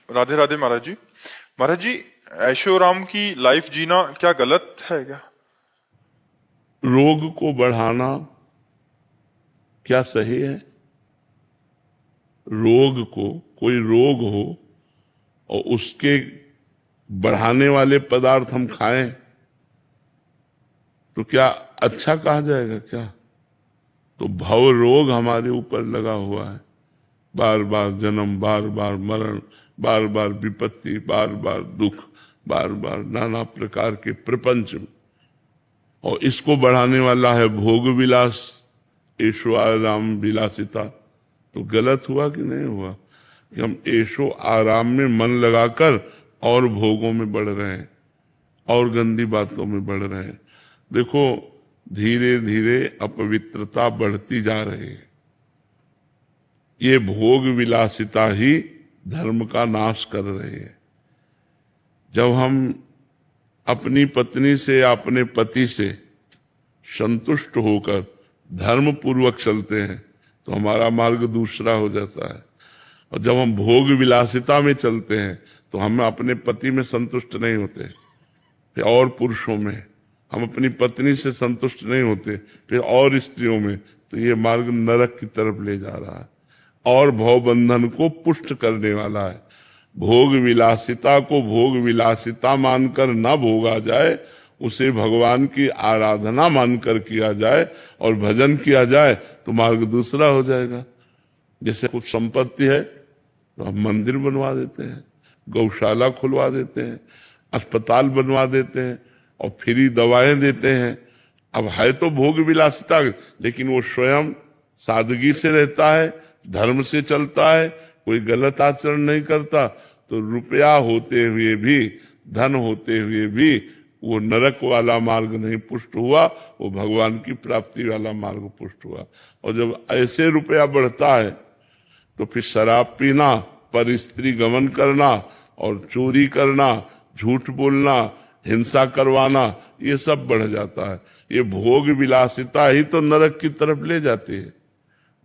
राधे राधे महाराज जी। महाराज जी, ऐशोराम की लाइफ जीना क्या गलत है क्या? रोग को बढ़ाना क्या सही है? रोग को, कोई रोग हो और उसके बढ़ाने वाले पदार्थ हम खाएं तो क्या अच्छा कहा जाएगा क्या? तो भव रोग हमारे ऊपर लगा हुआ है, बार बार जन्म, बार बार मरण, बार बार विपत्ति, बार बार दुख, बार बार नाना प्रकार के प्रपंच, और इसको बढ़ाने वाला है भोग विलास, ऐशो आराम विलासिता। तो गलत हुआ कि नहीं हुआ कि हम ऐशो आराम में मन लगाकर और भोगों में बढ़ रहे हैं और गंदी बातों में बढ़ रहे हैं। देखो, धीरे धीरे अपवित्रता बढ़ती जा रही है। ये भोग विलासिता ही धर्म का नाश कर रही है। जब हम अपनी पत्नी से या अपने पति से संतुष्ट होकर धर्म पूर्वक चलते हैं तो हमारा मार्ग दूसरा हो जाता है। और जब हम भोग विलासिता में चलते हैं तो हम अपने पति में संतुष्ट नहीं होते, फिर और पुरुषों में, हम अपनी पत्नी से संतुष्ट नहीं होते, फिर और स्त्रियों में, तो ये मार्ग नरक की तरफ ले जा रहा है और भव बंधन को पुष्ट करने वाला है। भोग विलासिता को भोग विलासिता मानकर न भोगा जाए, उसे भगवान की आराधना मानकर किया जाए और भजन किया जाए तो मार्ग दूसरा हो जाएगा। जैसे कुछ संपत्ति है तो हम मंदिर बनवा देते हैं, गौशाला खुलवा देते हैं, अस्पताल बनवा देते हैं और फ्री दवाएं देते हैं। अब है तो भोग विलासिता, लेकिन वो स्वयं सादगी से रहता है, धर्म से चलता है, कोई गलत आचरण नहीं करता, तो रुपया होते हुए भी, धन होते हुए भी वो नरक वाला मार्ग नहीं पुष्ट हुआ, वो भगवान की प्राप्ति वाला मार्ग पुष्ट हुआ। और जब ऐसे रुपया बढ़ता है तो फिर शराब पीना, पर स्त्री गमन करना और चोरी करना, झूठ बोलना, हिंसा करवाना, ये सब बढ़ जाता है। ये भोग विलासिता ही तो नरक की तरफ ले जाती है,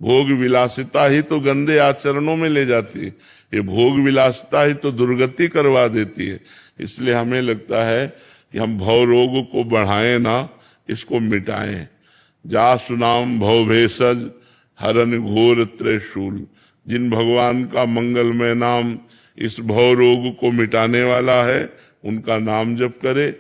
भोग विलासिता ही तो गंदे आचरणों में ले जाती है, ये भोग विलासिता ही तो दुर्गति करवा देती है। इसलिए हमें लगता है कि हम भव रोग को बढ़ाएं ना, इसको मिटाएं। जा सुनाम भव भेषज हरन घोर त्रिशूल। जिन भगवान का मंगलमय नाम इस भव रोग को मिटाने वाला है, उनका नाम जप करे,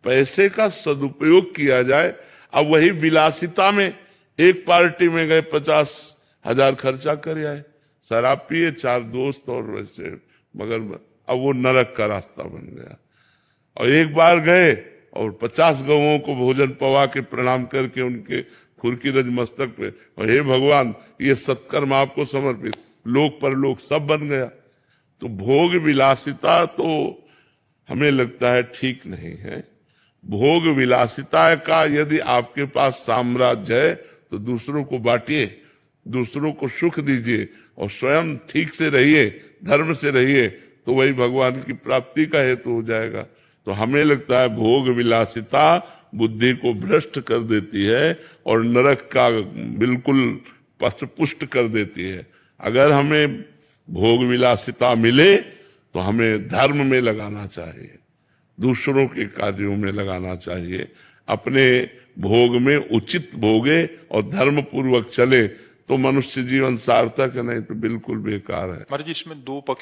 पैसे का सदुपयोग किया जाए। अब वही विलासिता में एक पार्टी में गए, 50,000 खर्चा कर आए, शराब पिए, 4 दोस्त और वैसे, मगर अब वो नरक का रास्ता बन गया। और एक बार गए और 50 गौओं को भोजन पवा के प्रणाम करके उनके खुरकी रज मस्तक पे, और हे भगवान ये सत्कर्म आपको समर्पित, लोक परलोक सब बन गया। तो भोग विलासिता तो हमें लगता है ठीक नहीं है। भोग विलासिता का यदि आपके पास साम्राज्य है तो दूसरों को बांटिए, दूसरों को सुख दीजिए और स्वयं ठीक से रहिए, धर्म से रहिए, तो वही भगवान की प्राप्ति का हेतु हो जाएगा। तो हमें लगता है भोग विलासिता बुद्धि को भ्रष्ट कर देती है और नरक का बिल्कुल पथ पुष्ट कर देती है। अगर हमें भोग विलासिता मिले तो हमें धर्म में लगाना चाहिए, दूसरों के कार्यों में लगाना चाहिए। अपने भोग में उचित भोगे और धर्म पूर्वक चले तो मनुष्य जीवन सार्थक है, नहीं तो बिल्कुल बेकार है। महाराज जी, इसमें दो पक्ष